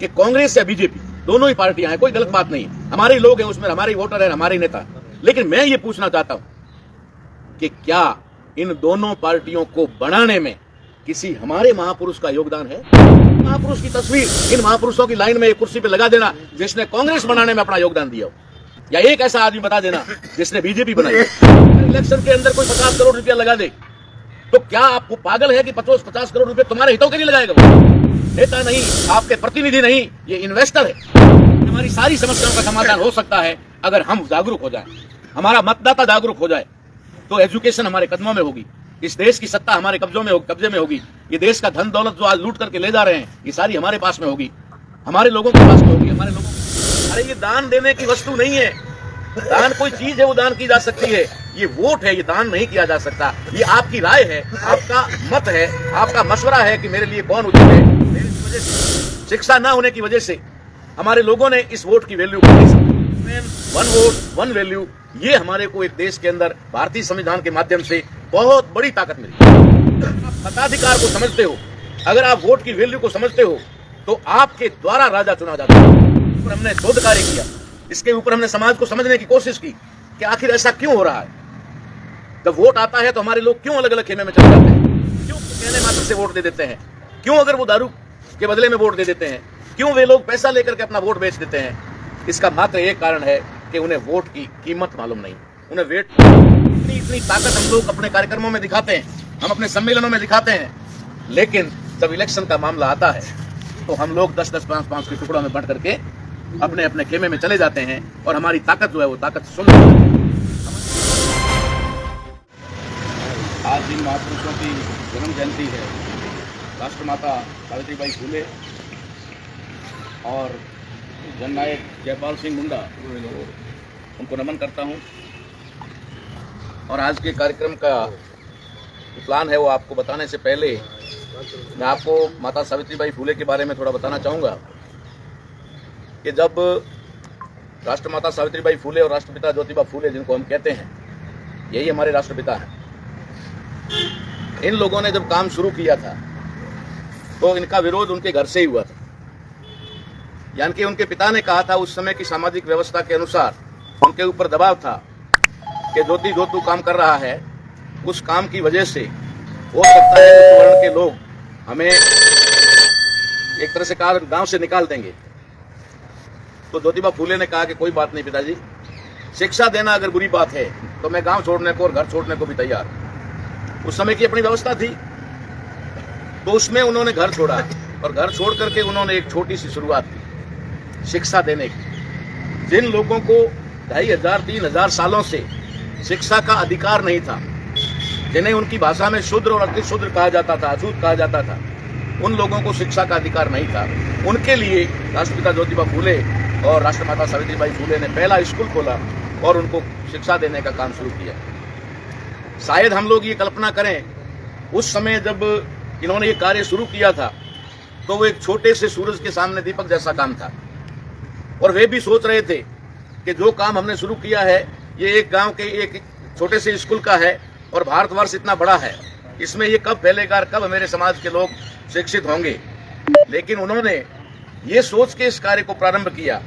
कि कांग्रेस या बीजेपी दोनों ही पार्टियां हैं, कोई गलत बात नहीं है, हमारे ही लोग हैं उसमें, हमारे ही वोटर हैं, हमारे ही नेता। लेकिन मैं ये पूछना चाहता हूं कि क्या इन दोनों पार्टियों को बनाने में किसी हमारे महापुरुष का योगदान है? महापुरुष की तस्वीर इन महापुरुषों की लाइन में एक कुर्सी पे लगा देना जिसने कांग्रेस बनाने में अपना योगदान दिया हो, या एक ऐसा आदमी बता देना जिसने बीजेपी बनाई। इलेक्शन के अंदर कोई 50 करोड़ रुपया लगा दे तो क्या आपको पागल है कि 50 करोड़ रुपए तुम्हारे हितों के लिए लगाएगा? नेता नहीं, आपके प्रतिनिधि नहीं, ये इन्वेस्टर है। हमारी सारी समस्याओं का समाधान हो सकता है अगर हम जागरूक हो जाएं, हमारा मतदाता जागरूक हो जाए, तो एजुकेशन हमारे कदमों में होगी, इस देश की सत्ता हमारे कब्जे में होगी, ये देश का धन दौलत जो आज लूट करके ले जा रहे हैं ये सारी हमारे पास में होगी, हमारे लोगों के पास में होगी, हमारे लोगों। अरे ये दान देने की वस्तु नहीं है, दान कोई चीज है वो दान की जा सकती है, ये वोट है, ये दान नहीं किया जा सकता। ये आपकी राय है, आपका मत है, आपका मशवरा है कि मेरे लिए कौन उचित है। मेरी वजह से, शिक्षा ना होने की वजह से हमारे लोगों ने इस वोट की वैल्यू को नहीं समझी। वन वोट वन वैल्यू, ये हमारे को एक देश के अंदर भारतीय संविधान के माध्यम से बहुत बड़ी ताकत मिली। आप मताधिकार को समझते हो, अगर आप वोट की वैल्यू को समझते हो तो आपके द्वारा राजा चुना जाता है। हमने शोध कार्य किया, इसके ऊपर हमने समाज को समझने की कोशिश की कि आखिर ऐसा क्यों हो रहा है। जब वोट आता है तो हमारे लोग क्यों अलग अलग खेमे में चले जाते हैं, क्यों कहने मात्र से वोट दे देते हैं, क्यों अगर वो दारू के बदले में वोट दे देते हैं, क्यों वे लोग पैसा लेकर के अपना वोट बेच देते हैं। इसका मात्र एक कारण है कि उन्हें वोट की कीमत मालूम नहीं, उन्हें वेट। इतनी ताकत हम लोग अपने कार्यक्रमों में दिखाते हैं, हम अपने सम्मेलनों में दिखाते हैं, लेकिन जब इलेक्शन का मामला आता है तो हम लोग 10-10, 5-5 के टुकड़ों में बढ़ करके अपने अपने खेमे में चले जाते हैं और हमारी ताकत जो है वो ताकत सुन लेते हैं। आज जिन महापुरुषों की जन्म जयंती है, राष्ट्रमाता सावित्रीबाई फुले और जननायक जयपाल सिंह मुंडा, उनको नमन करता हूं। और आज के कार्यक्रम का प्लान है वो आपको बताने से पहले मैं आपको माता सावित्रीबाई फुले के बारे में थोड़ा बताना चाहूँगा कि जब राष्ट्रमाता सावित्रीबाई फुले और राष्ट्रपिता ज्योतिबा फुले, जिनको हम कहते हैं, यही हमारे राष्ट्रपिता हैं, इन लोगों ने जब काम शुरू किया था तो इनका विरोध उनके घर से ही हुआ था। यानी कि उनके पिता ने कहा था, उस समय की सामाजिक व्यवस्था के अनुसार उनके ऊपर दबाव था कि ज्योति जो तू काम कर रहा है उस काम की वजह से हो सकता है उस वर्ण के लोग हमें एक तरह से गांव से निकाल देंगे। तो ज्योतिबा फुले ने कहा कि कोई बात नहीं पिताजी, शिक्षा देना अगर बुरी बात है तो मैं गांव छोड़ने को और घर छोड़ने को भी तैयार। उस समय की अपनी व्यवस्था थी, तो उसमें उन्होंने घर छोड़ा और घर छोड़ करके उन्होंने एक छोटी सी शुरुआत की शिक्षा देने की। जिन लोगों को 2500-3000 सालों से शिक्षा का अधिकार नहीं था, जिन्हें उनकी भाषा में शूद्र और अति शूद्र कहा जाता था, अछूत कहा जाता था, उन लोगों को शिक्षा का अधिकार नहीं था। उनके लिए राष्ट्रपिता ज्योतिबा फुले और राष्ट्रमाता सावित्रीबाई फुले ने पहला स्कूल खोला और उनको शिक्षा देने का काम शुरू किया। शायद हम लोग ये कल्पना करें, उस समय जब इन्होंने ये कार्य शुरू किया था तो वो एक छोटे से सूरज के सामने दीपक जैसा काम था, और वे भी सोच रहे थे कि जो काम हमने शुरू किया है ये एक गांव के एक छोटे से स्कूल का है और भारतवर्ष इतना बड़ा है, इसमें ये कब फैलेगा, कब मेरे समाज के लोग शिक्षित होंगे। लेकिन उन्होंने ये सोच के इस कार्य को प्रारंभ किया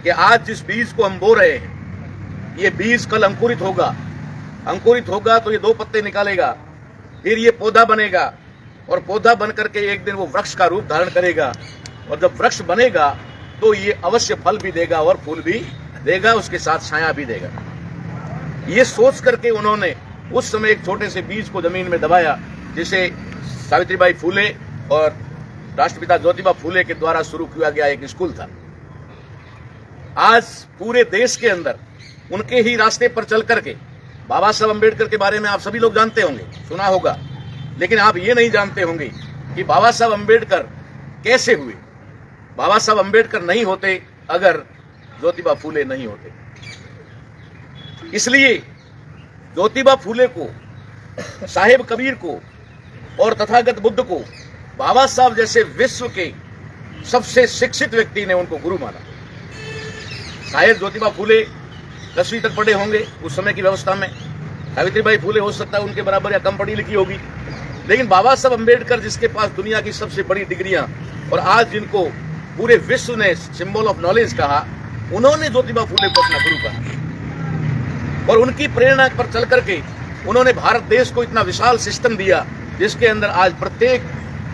कि आज जिस बीज को हम बो रहे हैं ये बीज कल अंकुरित होगा तो ये 2 पत्ते निकालेगा, फिर ये पौधा बनेगा और पौधा बन करके एक दिन वो वृक्ष का रूप धारण करेगा, और जब वृक्ष बनेगा तो ये अवश्य फल भी देगा और फूल भी देगा, उसके साथ छाया भी देगा। ये सोच करके उन्होंने उस समय एक छोटे से बीज को जमीन में दबाया, जिसे सावित्रीबाई फुले और राष्ट्रपिता ज्योतिबा फुले के द्वारा शुरू किया गया एक स्कूल था। आज पूरे देश के अंदर उनके ही रास्ते पर चल करके, बाबा साहब अम्बेडकर के बारे में आप सभी लोग जानते होंगे, सुना होगा, लेकिन आप ये नहीं जानते होंगे कि बाबा साहब अम्बेडकर कैसे हुए। बाबा साहब अम्बेडकर नहीं होते अगर ज्योतिबा फुले नहीं होते। इसलिए ज्योतिबा फुले को, साहेब कबीर को और तथागत बुद्ध को बाबा साहब जैसे विश्व के सबसे शिक्षित व्यक्ति ने उनको गुरु माना। शायद ज्योतिबा फुले 10वीं तक पढ़े होंगे उस समय की व्यवस्था में, सावित्रीबाई फुले हो सकता है उनके बराबर या कम पढ़ी लिखी होगी, लेकिन बाबा साहब अम्बेडकर जिसके पास दुनिया की सबसे बड़ी डिग्रियां और आज जिनको पूरे विश्व ने सिंबल ऑफ नॉलेज कहा, उन्होंने ज्योतिबा फूले को अपना गुरु कहा और उनकी प्रेरणा पर चल करके उन्होंने भारत देश को इतना विशाल सिस्टम दिया जिसके अंदर आज प्रत्येक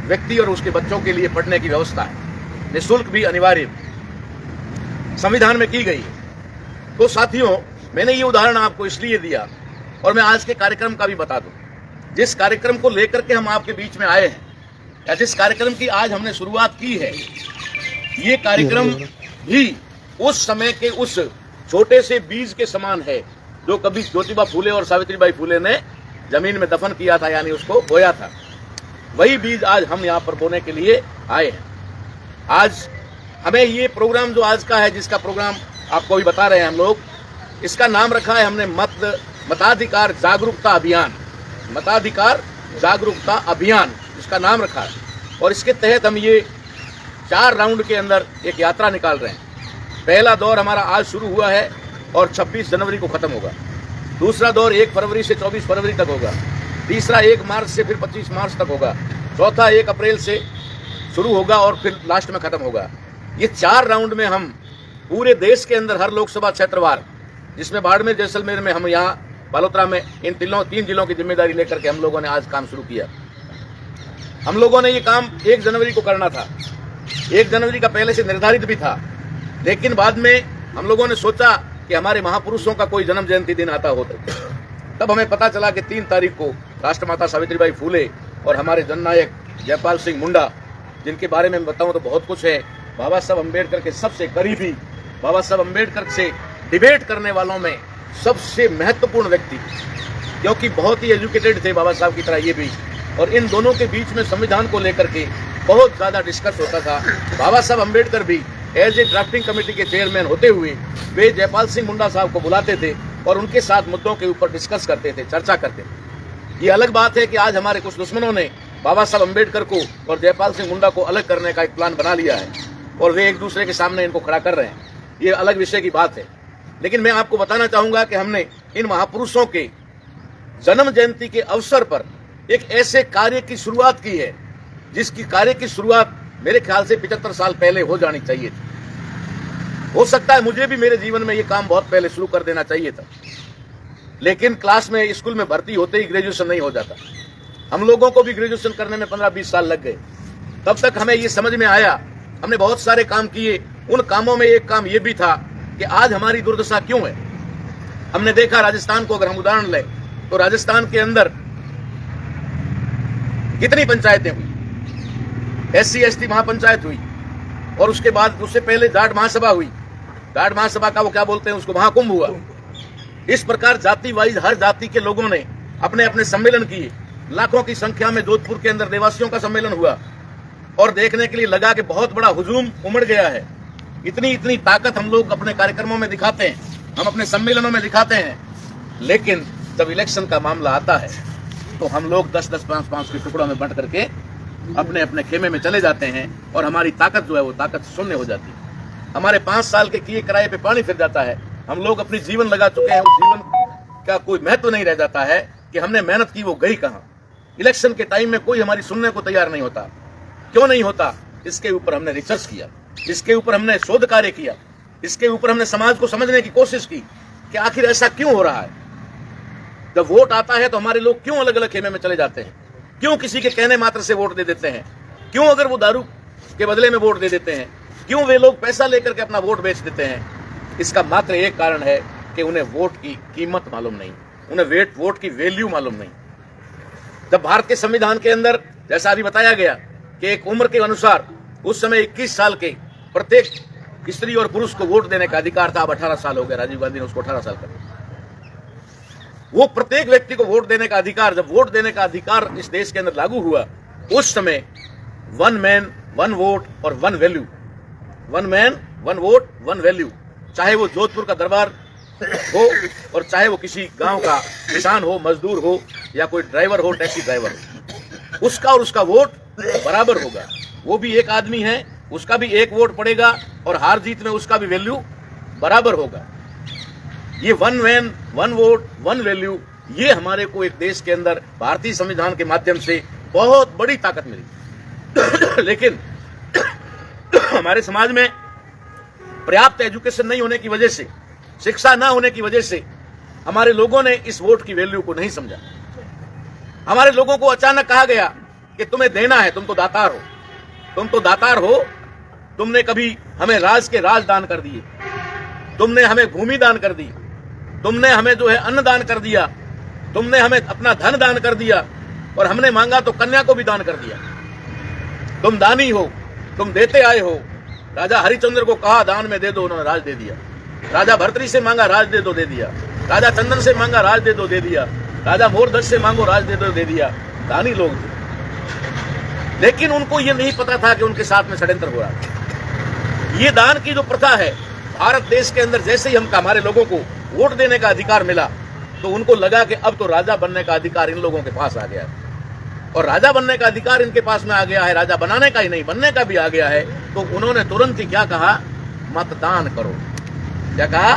व्यक्ति और उसके बच्चों के लिए पढ़ने की व्यवस्था है, निःशुल्क भी अनिवार्य संविधान में की गई। तो साथियों, मैंने ये उदाहरण आपको इसलिए दिया और मैं आज के कार्यक्रम का भी बता दूं। जिस कार्यक्रम को लेकर के हम आपके बीच में आए हैं या जिस कार्यक्रम की आज हमने शुरुआत की है, ये कार्यक्रम भी उस समय के उस छोटे से बीज के समान है जो कभी ज्योतिबा फूले और सावित्रीबाई फूले ने जमीन में दफन किया था, यानी उसको बोया था। वही बीज आज हम यहाँ पर बोने के लिए आए हैं। आज हमें ये प्रोग्राम जो आज का है, जिसका प्रोग्राम आपको भी बता रहे हैं हम लोग, इसका नाम रखा है हमने मताधिकार जागरूकता अभियान। मताधिकार जागरूकता अभियान इसका नाम रखा है और इसके तहत हम ये 4 राउंड के अंदर एक यात्रा निकाल रहे हैं। पहला दौर हमारा आज शुरू हुआ है और 26 जनवरी को खत्म होगा। दूसरा दौर 1 फरवरी से 24 फरवरी तक होगा। तीसरा 1 मार्च से फिर 25 मार्च तक होगा। चौथा 1 अप्रैल से शुरू होगा और फिर लास्ट में खत्म होगा। ये 4 राउंड में हम पूरे देश के अंदर हर लोकसभा क्षेत्रवार, जिसमें बाड़मेर, जैसलमेर में, हम यहाँ बालोतरा में, इन 3 जिलों की जिम्मेदारी लेकर के हम लोगों ने आज काम शुरू किया। हम लोगों ने ये काम 1 जनवरी को करना था। 1 जनवरी का पहले से निर्धारित भी था, लेकिन बाद में हम लोगों ने सोचा कि हमारे महापुरुषों का कोई जन्म जयंती दिन आता हो। तब हमें पता चला कि 3 तारीख को राष्ट्रमाता सावित्रीबाई फूले और हमारे जननायक जयपाल सिंह मुंडा, जिनके बारे में बताऊं तो बहुत कुछ है, बाबा साहब अम्बेडकर के सबसे करीबी, बाबा साहब अम्बेडकर से डिबेट करने वालों में सबसे महत्वपूर्ण व्यक्ति, क्योंकि बहुत ही एजुकेटेड थे बाबा साहब की तरह ये भी, और इन दोनों के बीच में संविधान को लेकर के बहुत ज़्यादा डिस्कस होता था। बाबा साहब अम्बेडकर भी एज ए ड्राफ्टिंग कमेटी के चेयरमैन होते हुए वे जयपाल सिंह मुंडा साहब को बुलाते थे और उनके साथ मुद्दों के ऊपर डिस्कस करते थे, चर्चा करते थे। ये अलग बात है कि आज हमारे कुछ दुश्मनों ने बाबा साहब अम्बेडकर को और जयपाल सिंह मुंडा को अलग करने का एक प्लान बना लिया है और वे एक दूसरे के सामने इनको खड़ा कर रहे हैं। ये अलग विषय की बात है, लेकिन मैं आपको बताना चाहूंगा कि हमने इन महापुरुषों के जन्म जयंती के अवसर पर एक ऐसे कार्य की शुरुआत की है जिसकी कार्य की शुरुआत मेरे ख्याल से 75 साल पहले हो जानी चाहिए थी। हो सकता है मुझे भी मेरे जीवन में ये काम बहुत पहले शुरू कर देना चाहिए था, लेकिन क्लास में, स्कूल में भर्ती होते ही ग्रेजुएशन नहीं हो जाता। हम लोगों को भी ग्रेजुएशन करने में 15-20 साल लग गए। तब तक हमें ये समझ में आया, हमने बहुत सारे काम किए। उन कामों में एक काम ये भी था कि आज हमारी दुर्दशा क्यों है। हमने देखा राजस्थान को अगर हम उदाहरण लें तो राजस्थान के अंदर कितनी पंचायतें हुई, SC/ST महापंचायत हुई और उसके बाद उससे पहले जाट महासभा हुई। जाट महासभा का वो क्या बोलते हैं उसको, महाकुंभ हुआ। इस प्रकार जाति वाइज हर जाति के लोगों ने अपने अपने सम्मेलन किए। लाखों की संख्या में जोधपुर के अंदर देवासियों का सम्मेलन हुआ और देखने के लिए लगा कि बहुत बड़ा हुजूम उमड़ गया है। इतनी ताकत हम लोग अपने कार्यक्रमों में दिखाते हैं, हम अपने सम्मेलनों में दिखाते हैं, लेकिन जब इलेक्शन का मामला आता है तो हम लोग 10-10, 5-5 के टुकड़ों में बंट करके अपने अपने खेमे में चले जाते हैं और हमारी ताकत जो है वो ताकत शून्य हो जाती है। हमारे 5 साल के किए किराए पे पानी फिर जाता है। हम लोग अपनी जीवन लगा चुके हैं, उस जीवन का कोई महत्व नहीं रह जाता है कि हमने मेहनत की वो गई कहाँ। इलेक्शन के टाइम में कोई हमारी सुनने को तैयार नहीं होता। क्यों नहीं होता? इसके ऊपर हमने रिसर्च किया, इसके ऊपर हमने शोध कार्य किया, इसके ऊपर हमने समाज को समझने की कोशिश की कि आखिर ऐसा क्यों हो रहा है। जब वोट आता है तो हमारे लोग क्यों अलग अलग खेमे में चले जाते हैं, क्यों किसी के कहने मात्र से वोट दे देते हैं, क्यों अगर वो दारू के बदले में वोट दे देते हैं, क्यों वे लोग पैसा लेकर के अपना वोट बेच देते हैं। इसका मात्र एक कारण है कि उन्हें वोट की कीमत मालूम नहीं, उन्हें वोट की वैल्यू मालूम नहीं। जब भारत के संविधान के अंदर जैसा अभी बताया गया कि एक उम्र के अनुसार उस समय 21 साल के प्रत्येक स्त्री और पुरुष को वोट देने का अधिकार था। अब 18 साल हो गया, राजीव गांधी ने उसको 18 साल कर दिया। वो प्रत्येक व्यक्ति को वोट देने का अधिकार, जब वोट देने का अधिकार इस देश के अंदर लागू हुआ, उस समय 1 मैन 1 वोट और 1 वैल्यू, 1 मैन 1 वोट 1 वैल्यू, चाहे वो जोधपुर का दरबार हो और चाहे वो किसी गांव का किसान हो, मजदूर हो या कोई ड्राइवर हो, टैक्सी ड्राइवर हो, उसका और उसका वोट बराबर होगा। वो भी एक आदमी है, उसका भी एक वोट पड़ेगा और हार जीत में उसका भी वैल्यू बराबर होगा। ये 1 मैन 1 वोट 1 वैल्यू, ये हमारे को एक देश के अंदर भारतीय संविधान के माध्यम से बहुत बड़ी ताकत मिली। लेकिन हमारे समाज में पर्याप्त एजुकेशन नहीं होने की वजह से, शिक्षा ना होने की वजह से हमारे लोगों ने इस वोट की वैल्यू को नहीं समझा। हमारे लोगों को अचानक कहा गया कि तुम्हें देना है, तुम तो दातार हो, तुम तो दातार हो, तुमने कभी हमें राज के राज दान कर दिए, तुमने हमें भूमि दान कर दी, तुमने हमें जो है अन्न दान कर दिया, तुमने हमें अपना धन दान कर दिया, और हमने मांगा तो कन्या को भी दान कर दिया। तुम दानी हो, तुम देते आए हो। राजा हरिश्चंद्र को कहा दान में दे दो, उन्होंने राज दे दिया। राजा भर्तृहरि से मांगा राज दे दो, दे दिया। राजा चंदन से मांगा राज दे दो, दे दिया। राजा मोरध्वज से मांगो राज दे दो, दे दिया। दानी लोग थे, लेकिन उनको ये नहीं पता था कि उनके साथ में षड्यंत्र हो रहा था। ये दान की जो प्रथा है भारत देश के अंदर, जैसे ही हमारे लोगों को वोट देने का अधिकार मिला तो उनको लगा कि अब तो राजा बनने का अधिकार इन लोगों के पास आ गया है, और राजा बनने का अधिकार इनके पास में आ गया है, राजा बनाने का ही नहीं बनने का भी आ गया है। तो उन्होंने तुरंत ही क्या कहा? मतदान करो। क्या कहा?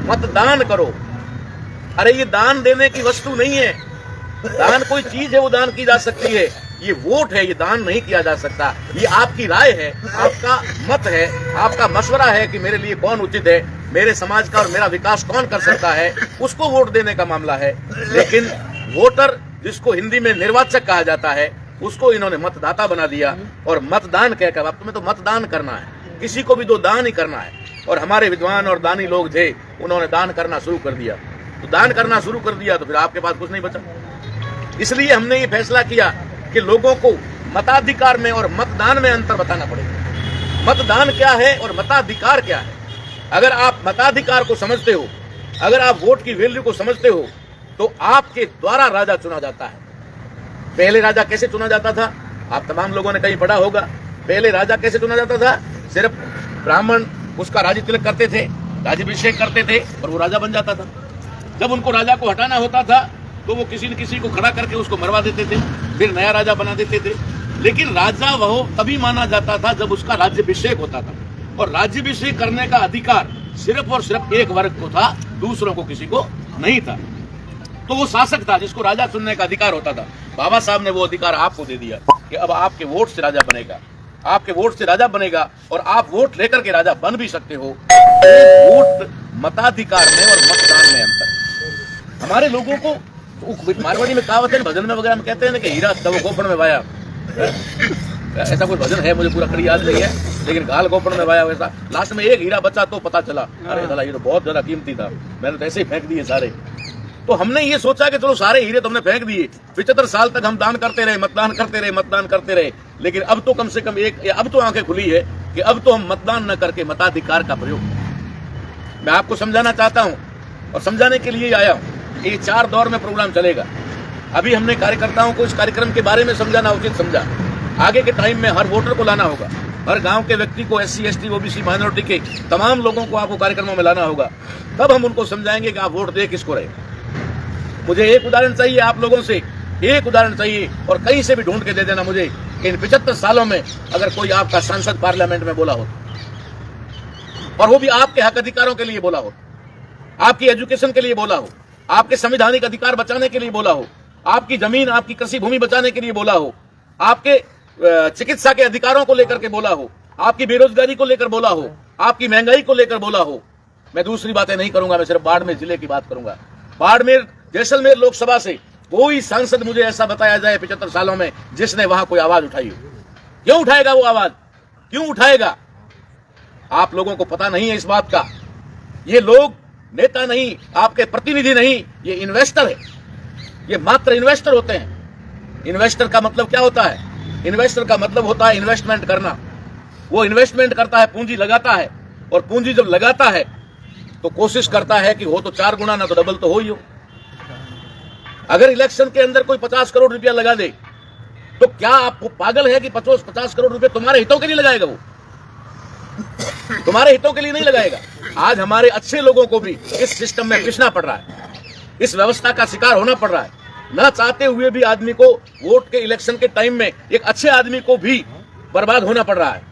मतदान करो। अरे ये दान देने की वस्तु नहीं है, दान कोई चीज है, वो दान की जा सकती है। ये वोट है, ये दान नहीं किया जा सकता। ये आपकी राय है, आपका मत है, आपका मशवरा है कि मेरे लिए कौन उचित है, मेरे समाज का और मेरा विकास कौन कर सकता है, उसको वोट देने का मामला है। लेकिन वोटर, जिसको हिंदी में निर्वाचक कहा जाता है, उसको इन्होंने मतदाता बना दिया। और मतदान कहकर, अब तुम्हें तो मतदान करना है, किसी को भी तो दान ही करना है। और हमारे विद्वान और दानी लोग थे, उन्होंने दान करना शुरू कर दिया। तो दान करना शुरू कर दिया तो फिर आपके पास कुछ नहीं बचा। इसलिए हमने ये फैसला किया कि लोगों को मताधिकार में और मतदान में अंतर बताना पड़ेगा। मतदान क्या है और मताधिकार क्या है। अगर आप मताधिकार को समझते हो, अगर आप वोट की वैल्यू को समझते हो, तो आपके द्वारा राजा चुना जाता है। पहले राजा कैसे चुना जाता था? आप तमाम लोगों ने कहीं पढ़ा होगा। पहले राजा कैसे चुना जाता था? सिर्फ ब्राह्मण उसका राज्य तिलक करते थे, राज्याभिषेक करते थे और वो राजा बन जाता था। जब उनको राजा को हटाना होता था तो वो किसी न किसी को खड़ा करके उसको मरवा देते थे, फिर नया राजा बना देते थे। लेकिन राजा वह तभी माना जाता था जब उसका राज्याभिषेक होता था, और राज्याभिषेक करने का अधिकार सिर्फ और सिर्फ एक वर्ग को था, दूसरों को किसी को नहीं था। तो वो शासक था जिसको राजा चुनने का अधिकार होता था। बाबा साहब ने वो अधिकार आपको दे दिया कि अब आपके वोट से राजा बनेगा, आपके वोट से राजा बनेगा, और आप वोट लेकर के राजा बन भी सकते हो। वोट मताधिकार में और मतदान में अंतर। हमारे लोगों को मारवाड़ी में कहावत है, भजन में वगैरह में कहते हैं ना कि हीरा तब गोपन में वाया। ऐसा कोई भजन है, मुझे पूरा कड़ी याद नहीं है, लेकिन गाल गोपन में वाया। वैसा लास्ट में एक हीरा बचा तो पता चला अरे साला ये तो बहुत ज्यादा कीमती था, मैंने तो ऐसे ही फेंक दिए सारे। तो हमने ये सोचा कि चलो सारे हीरे तो हमने फेंक दिए, 75 साल तक हम दान करते रहे, मतदान करते रहे, मतदान करते रहे, लेकिन अब तो कम से कम अब तो आंखें खुली है कि अब तो हम मतदान न करके मताधिकार का प्रयोग। मैं आपको समझाना चाहता हूं और समझाने के लिए आया हूं। ये 4 दौर में प्रोग्राम चलेगा। अभी हमने कार्यकर्ताओं को इस कार्यक्रम के बारे में समझाना उचित समझा। आगे के टाइम में हर वोटर को लाना होगा, हर गांव के व्यक्ति को, SC ST OBC माइनॉरिटी के तमाम लोगों को आपको कार्यक्रमों में लाना होगा। तब हम उनको समझाएंगे कि आप वोट दे किसको रहे। मुझे एक उदाहरण चाहिए आप लोगों से, एक उदाहरण चाहिए, और कहीं से भी ढूंढ के दे देना मुझे कि इन 75 सालों में अगर कोई आपका सांसद पार्लियामेंट में बोला हो, और वो भी आपके हक अधिकारों के लिए बोला हो, आपकी एजुकेशन के लिए बोला हो, आपके संवैधानिक अधिकार बचाने के लिए बोला हो, आपकी जमीन, आपकी कृषि भूमि बचाने के लिए बोला हो, आपके चिकित्सा के अधिकारों को लेकर के बोला हो, आपकी बेरोजगारी को लेकर बोला हो, आपकी महंगाई को लेकर बोला हो। मैं दूसरी बातें नहीं करूंगा, मैं सिर्फ बाड़मेर जिले की बात करूंगा। बाड़मेर, जैसलमेर लोकसभा से कोई सांसद मुझे ऐसा बताया जाए 75 सालों में जिसने वहां कोई आवाज उठाई हो। क्यों उठाएगा वो आवाज? क्यों उठाएगा? आप लोगों को पता नहीं है इस बात का। ये लोग नेता नहीं, आपके प्रतिनिधि नहीं, ये इन्वेस्टर है। ये मात्र इन्वेस्टर होते हैं। इन्वेस्टर का मतलब क्या होता है? इन्वेस्टर का मतलब होता है इन्वेस्टमेंट करना। वो इन्वेस्टमेंट करता है, पूंजी लगाता है, और पूंजी जब लगाता है तो कोशिश करता है कि हो तो 4 गुना, ना तो डबल तो हो ही हो। अगर इलेक्शन के अंदर कोई 50 करोड़ रुपया लगा दे तो क्या आप पागल है कि 50 करोड़ रुपए तुम्हारे हितों के लिए लगाएगा? वो तुम्हारे हितों के लिए नहीं लगाएगा। आज हमारे अच्छे लोगों को भी इस सिस्टम में पिसना पड़ रहा है, इस व्यवस्था का शिकार होना पड़ रहा है। न चाहते हुए भी आदमी को वोट के इलेक्शन के टाइम में एक अच्छे आदमी को भी बर्बाद होना पड़ रहा है।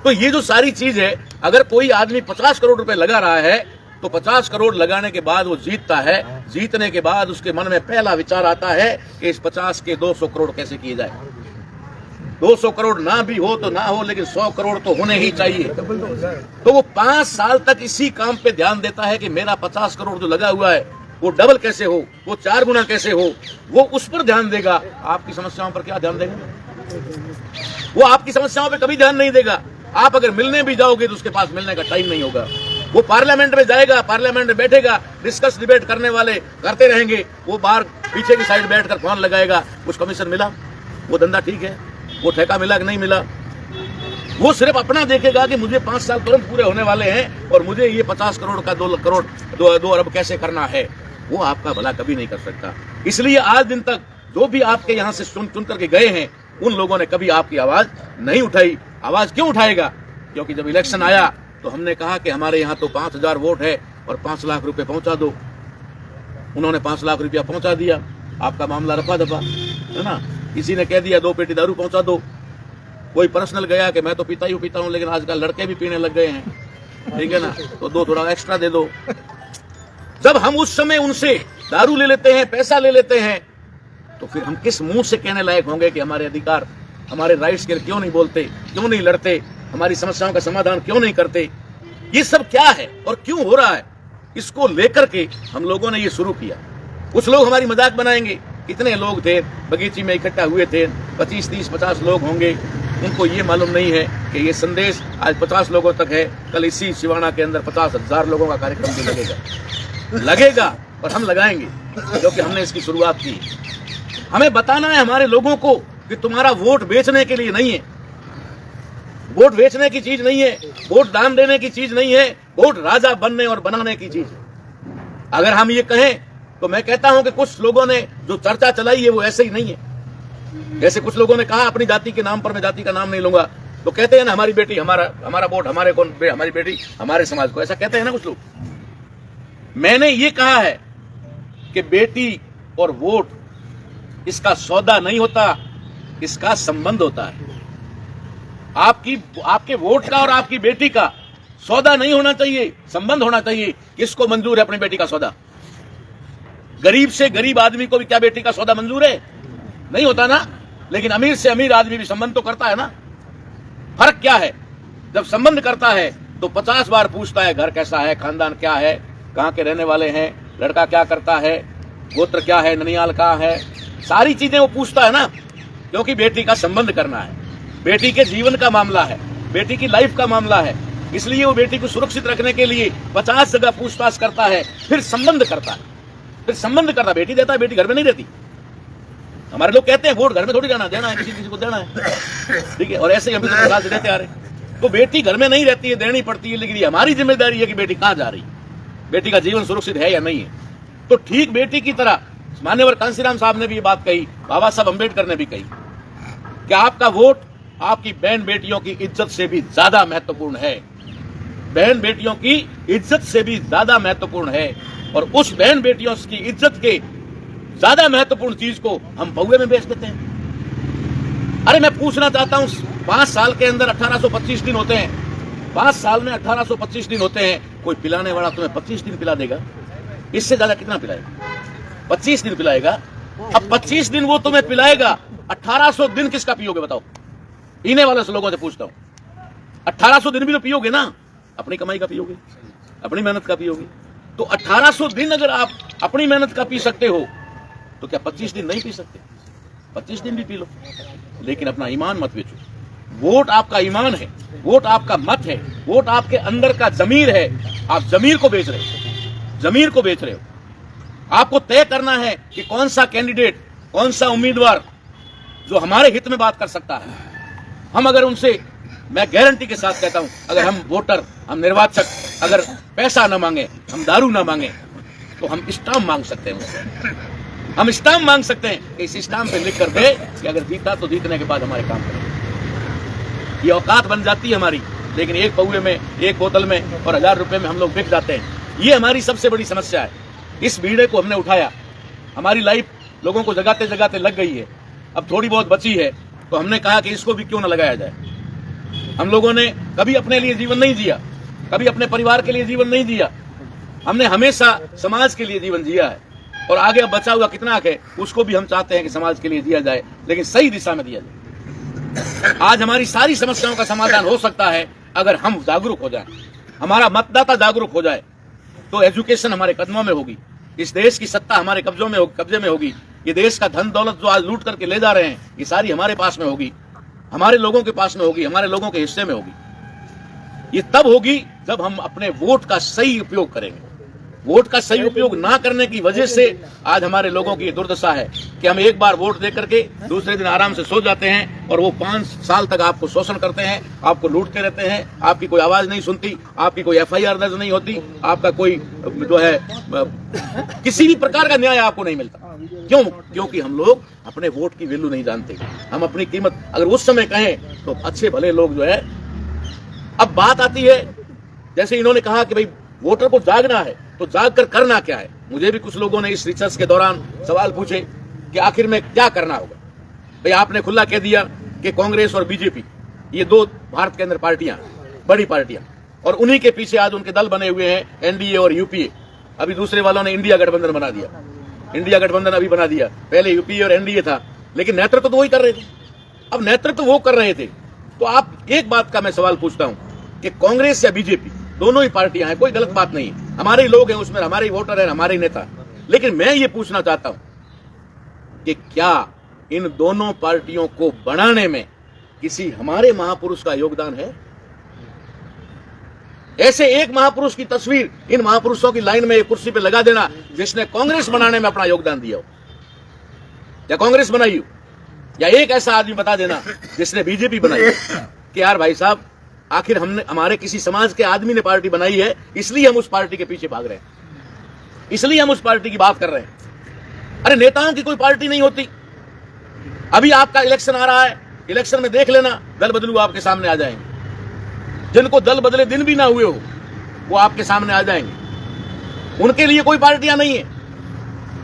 तो ये जो सारी चीज है, अगर कोई आदमी 50 करोड़ रुपए लगा रहा है तो 50 करोड़ लगाने के बाद वो जीतता है। जीतने के बाद उसके मन में पहला विचार आता है कि इस 50 के 200 करोड़ कैसे किए जाए। 200 करोड़ ना भी हो तो ना हो, लेकिन 100 करोड़ तो होने ही चाहिए। तो वो 5 साल तक इसी काम पे ध्यान देता है कि मेरा 50 करोड़ जो लगा हुआ है वो डबल कैसे हो, वो 4 गुना कैसे हो, वो उस पर ध्यान देगा। आपकी समस्याओं पर क्या ध्यान देगा? वो आपकी समस्याओं पे कभी ध्यान नहीं देगा। आप अगर मिलने भी जाओगे तो उसके पास मिलने का टाइम नहीं होगा। वो पार्लियामेंट में जाएगा, पार्लियामेंट में बैठेगा, डिस्कस डिबेट करने वाले करते रहेंगे, वो बाहर पीछे की साइड बैठकर फोन लगाएगा, कुछ कमीशन मिला, वो धंधा ठीक है, वो ठेका मिला कि नहीं मिला। वो सिर्फ अपना देखेगा कि मुझे 5 साल तुरंत पूरे होने वाले हैं और मुझे ये 50 करोड़ का 2 करोड़ 2 अरब कैसे करना है। वो आपका भला कभी नहीं कर सकता। इसलिए आज दिन तक जो भी आपके यहाँ से चुन करके गए हैं, उन लोगों ने कभी आपकी आवाज नहीं उठाई। आवाज क्यों उठाएगा? क्योंकि जब इलेक्शन आया तो हमने कहा कि हमारे यहाँ तो 5000 वोट है और 5 लाख रुपए पहुंचा दो। उन्होंने 5 लाख रुपया पहुंचा दिया। आपका मामला रफा दफा है ना। किसी ने कह दिया 2 पेटी दारू पहुंचा दो। कोई पर्सनल गया कि मैं तो पीता हूं, लेकिन आजकल लड़के भी पीने लग गए हैं, ठीक है ना, तो 2 थोड़ा एक्स्ट्रा दे दो। जब हम उस समय उनसे दारू ले लेते हैं, पैसा ले लेते हैं, तो फिर हम किस मुंह से कहने लायक होंगे कि हमारे अधिकार, हमारे राइट्स के लिए क्यों नहीं बोलते, क्यों नहीं लड़ते, हमारी समस्याओं का समाधान क्यों नहीं करते? ये सब क्या है और क्यों हो रहा है, इसको लेकर के हम लोगों ने ये शुरू किया। कुछ लोग हमारी मजाक बनाएंगे, कितने लोग थे बगीची में इकट्ठा हुए थे, 25, 30, 50 लोग होंगे। उनको ये मालूम नहीं है कि ये संदेश आज 50 लोगों तक है, कल इसी सिवाना के अंदर 50,000 लोगों का कार्यक्रम भी लगेगा और हम लगाएंगे, क्योंकि हमने इसकी शुरुआत की। हमें बताना है हमारे लोगों को कि तुम्हारा वोट बेचने के लिए नहीं है, वोट बेचने की चीज नहीं है, वोट दान देने की चीज नहीं है, वोट राजा बनने और बनाने की चीज है। अगर हम ये कहें तो मैं कहता हूं कि कुछ लोगों ने जो चर्चा चलाई है वो ऐसे ही नहीं है। जैसे कुछ लोगों ने कहा अपनी जाति के नाम पर, मैं जाति का नाम नहीं लूंगा, तो कहते हैं ना हमारी बेटी, हमारा वोट हमारे कौन, हमारी बेटी हमारे समाज को, ऐसा कहते हैं ना कुछ लोग। मैंने ये कहा है कि बेटी और वोट इसका सौदा नहीं होता, इसका संबंध होता है। आपके वोट का और आपकी बेटी का सौदा नहीं होना चाहिए, संबंध होना चाहिए। किसको मंजूर है अपनी बेटी का सौदा? गरीब से गरीब आदमी को भी क्या बेटी का सौदा मंजूर है? नहीं होता ना। लेकिन अमीर से अमीर आदमी भी संबंध तो करता है ना। फर्क क्या है? जब संबंध करता है तो 50 बार पूछता है घर कैसा है, खानदान क्या है, कहां के रहने वाले हैं, लड़का क्या करता है, गोत्र क्या है, ननियाल कहां है, सारी चीजें वो पूछता है ना, क्योंकि बेटी का संबंध करना है, बेटी के जीवन का मामला है, बेटी की लाइफ का मामला है। इसलिए वो बेटी को सुरक्षित रखने के लिए 50 जगह पूछताछ करता है, फिर संबंध करता है, फिर संबंध करता। बेटी देता है, बेटी घर में नहीं रहती। हमारे लोग कहते हैं वोट घर में थोड़ी देना है, किसी को देना है, ठीक है, और ऐसे ही हम तो देते आ रहे। तो बेटी घर में नहीं रहती है, देनी पड़ती है, लेकिन ये हमारी जिम्मेदारी है कि बेटी कहां जा रही है, बेटी का जीवन सुरक्षित है या नहीं है। तो ठीक बेटी की तरह मान्यवर कांसीराम साहब ने भी ये बात कही, बाबा साहब अम्बेडकर ने भी कही कि आपका वोट आपकी बहन बेटियों की इज्जत से भी ज्यादा महत्वपूर्ण है, बहन बेटियों की इज्जत से भी ज्यादा महत्वपूर्ण है। और उस बहन बेटियों की इज्जत के ज्यादा महत्वपूर्ण चीज को हम पौवे में बेच देते हैं। अरे मैं पूछना चाहता हूं, 5 साल के अंदर 1825 दिन होते हैं, 5 साल में 1825 दिन होते हैं, कोई पिलाने वाला तुम्हें 25 दिन पिला देगा? इससे ज्यादा कितना पिलाएगा? 25 दिन पिलाएगा। अब 25 दिन वो तुम्हें पिलाएगा, 1800 दिन किसका पियोगे बताओ? पीने वाले से लोगों से पूछता हूं, 1800 दिन भी तो पियोगे ना, अपनी कमाई का पियोगे, अपनी मेहनत का पियोगे। तो 1800 दिन अगर आप अपनी मेहनत का पी सकते हो तो क्या 25 दिन नहीं पी सकते? 25 दिन भी पी लो, लेकिन अपना ईमान मत बेचो। वोट आपका ईमान है, वोट आपका मत है, वोट आपके अंदर का जमीर है। आप जमीर को बेच रहे हो, जमीर को बेच रहे हो। आपको तय करना है कि कौन सा कैंडिडेट, कौन सा उम्मीदवार जो हमारे हित में बात कर सकता है। हम अगर उनसे, मैं गारंटी के साथ कहता हूं, अगर हम वोटर, हम निर्वाचक अगर पैसा न मांगे, हम दारू न मांगे, तो हम स्टाम्प मांग सकते हैं। हम स्टाम्प मांग सकते हैं कि इस स्टाम्प पे लिख कर दे कि अगर जीता तो जीतने के बाद हमारे काम करें। ये औकात बन जाती है हमारी। लेकिन एक पौवे में, एक बोतल में और 1000 रुपए में हम लोग बिक जाते हैं। ये हमारी सबसे बड़ी समस्या है। इस बीड़े को हमने उठाया, हमारी लाइफ लोगों को जगाते जगाते लग गई है, अब थोड़ी बहुत बची है, तो हमने कहा कि इसको भी क्यों न लगाया जाए। हम लोगों ने कभी अपने लिए जीवन नहीं जिया, कभी अपने परिवार के लिए जीवन नहीं जिया, हमने हमेशा समाज के लिए जीवन जिया है। और आगे अब बचा हुआ कितना है उसको भी हम चाहते हैं कि समाज के लिए दिया जाए, लेकिन सही दिशा में दिया जाए। आज हमारी सारी समस्याओं का समाधान हो सकता है अगर हम जागरूक हो जाएं, हमारा मतदाता जागरूक हो जाए। तो एजुकेशन हमारे कदमों में होगी, इस देश की सत्ता हमारे कब्जे में होगी, ये देश का धन दौलत जो आज लूट करके ले जा रहे हैं ये सारी हमारे पास में होगी, हमारे लोगों के पास में होगी, हमारे लोगों के हिस्से में होगी। ये तब होगी जब हम अपने वोट का सही उपयोग करेंगे। वोट का सही उपयोग ना करने की वजह से आज हमारे लोगों की दुर्दशा है कि हम एक बार वोट दे करके दूसरे दिन आराम से सो जाते हैं और वो 5 साल तक आपको शोषण करते हैं, आपको लूटते रहते हैं, आपकी कोई आवाज नहीं सुनती, आपकी कोई FIR दर्ज नहीं होती, आपका कोई जो है किसी भी प्रकार का न्याय आपको नहीं मिलता। क्यों? क्योंकि हम लोग अपने वोट की वैल्यू नहीं जानते, हम अपनी कीमत अगर उस समय कहें तो अच्छे भले लोग जो है। अब बात आती है, जैसे इन्होंने कहा कि भाई वोटर को जागना है तो जाग कर करना क्या है। मुझे भी कुछ लोगों ने इस रिसर्च के दौरान सवाल पूछे कि आखिर में क्या करना होगा। भाई आपने खुला कह दिया कि कांग्रेस और बीजेपी ये 2 भारत के अंदर पार्टियां, बड़ी पार्टियां, और उन्हीं के पीछे आज उनके दल बने हुए हैं NDA और UPA। अभी दूसरे वालों ने इंडिया गठबंधन बना दिया, इंडिया गठबंधन अभी बना दिया, पहले UPA और NDA था, लेकिन नेतृत्व तो वही कर रहे थे। अब नेतृत्व वो कर रहे थे तो आप एक बात का मैं सवाल पूछता हूं कि कांग्रेस या बीजेपी दोनों ही पार्टियां हैं, कोई गलत बात नहीं है, हमारे ही लोग हैं उसमें, हमारे ही वोटर हैं, हमारे ही नेता। लेकिन मैं ये पूछना चाहता हूं कि क्या इन दोनों पार्टियों को बनाने में किसी हमारे महापुरुष का योगदान है? ऐसे एक महापुरुष की तस्वीर इन महापुरुषों की लाइन में एक कुर्सी पे लगा देना जिसने कांग्रेस बनाने में अपना योगदान दिया हो, या कांग्रेस बनाई हो, या एक ऐसा आदमी बता देना जिसने बीजेपी बनाई हो कि यार भाई साहब आखिर हमने हमारे किसी समाज के आदमी ने पार्टी बनाई है इसलिए हम उस पार्टी के पीछे भाग रहे हैं, इसलिए हम उस पार्टी की बात कर रहे हैं। अरे नेताओं की कोई पार्टी नहीं होती। अभी आपका इलेक्शन आ रहा है, इलेक्शन में देख लेना दल बदलू आपके सामने आ जाएंगे, जिनको दल बदले दिन भी ना हुए हो वो आपके सामने आ जाएंगे, उनके लिए कोई पार्टियां नहीं है।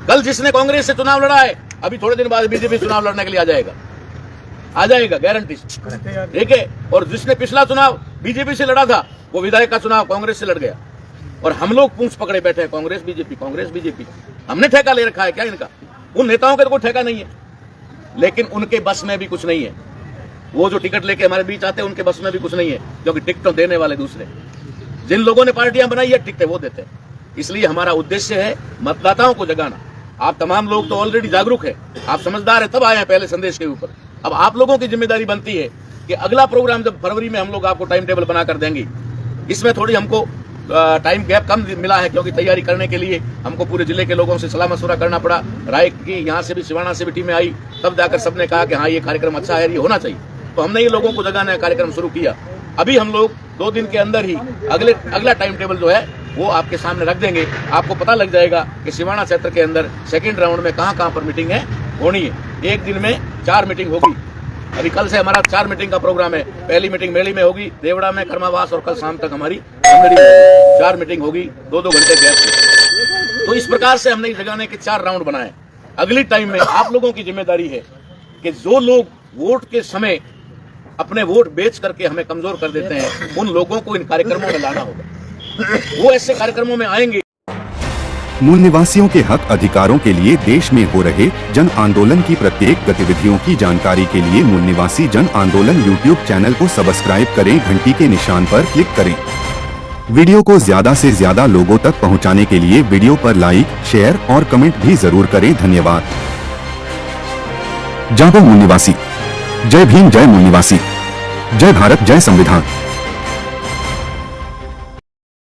कल जिसने कांग्रेस से चुनाव लड़ा है अभी थोड़े दिन बाद बीजेपी चुनाव लड़ने के लिए आ जाएगा गारंटी, ठीक है। और जिसने पिछला चुनाव बीजेपी से लड़ा था वो विधायक का चुनाव कांग्रेस से लड़ गया, और हम लोग पूंछ पकड़े बैठे हैं कांग्रेस बीजेपी। हमने ठेका ले रखा है क्या इनका? उन नेताओं का तो कोई ठेका नहीं है, लेकिन उनके बस में भी कुछ नहीं है। वो जो टिकट लेके हमारे बीच आते हैं उनके बस में भी कुछ नहीं है, क्योंकि टिकट देने वाले दूसरे, जिन लोगों ने पार्टियां बनाई है टिकटें वो देते हैं। इसलिए हमारा उद्देश्य है मतदाताओं को जगाना। आप तमाम लोग तो ऑलरेडी जागरूक है, आप समझदार है, तब आए हैं पहले संदेश के ऊपर। अब आप लोगों की जिम्मेदारी बनती है कि अगला प्रोग्राम जब फरवरी में हम लोग आपको टाइम टेबल बनाकर देंगे, इसमें थोड़ी हमको टाइम गैप कम मिला है, क्योंकि तैयारी करने के लिए हमको पूरे जिले के लोगों से सलाह मशवरा करना पड़ा। राय की यहाँ से भी, सिवाना से भी टीमें आई, तब जाकर सबने कहा कि हाँ ये कार्यक्रम अच्छा है, ये होना चाहिए। तो हमने ये लोगों को जगाने का कार्यक्रम शुरू किया। अभी हम लोग 2 दिन के अंदर ही अगला टाइम टेबल जो है वो आपके सामने रख देंगे। आपको पता लग जाएगा कि सिवाना क्षेत्र के अंदर सेकेंड राउंड में कहाँ पर मीटिंग है होनी है। एक दिन में 4 मीटिंग होगी। अभी कल से हमारा 4 मीटिंग का प्रोग्राम है। पहली मीटिंग मेली में होगी, देवड़ा में, कर्मावास, और कल शाम तक हमारी 4 मीटिंग होगी 2-2 घंटे गैप से। तो इस प्रकार से हमने जगाने के 4 राउंड बनाए। अगली टाइम में आप लोगों की जिम्मेदारी है कि जो लोग वोट के समय अपने वोट बेच करके हमें कमजोर कर देते हैं, उन लोगों को इन कार्यक्रमों में लाना होगा। वो ऐसे कार्यक्रमों में आएंगे। मूल निवासियों के हक अधिकारों के लिए देश में हो रहे जन आंदोलन की प्रत्येक गतिविधियों की जानकारी के लिए मूल निवासी जन आंदोलन यूट्यूब चैनल को सब्सक्राइब करें, घंटी के निशान पर क्लिक करें। वीडियो को ज्यादा से ज्यादा लोगों तक पहुंचाने के लिए वीडियो पर लाइक, शेयर और कमेंट भी जरूर करें। धन्यवाद। जय मूल निवासी, जय भीम, जय मूल निवासी, जय भारत, जय संविधान।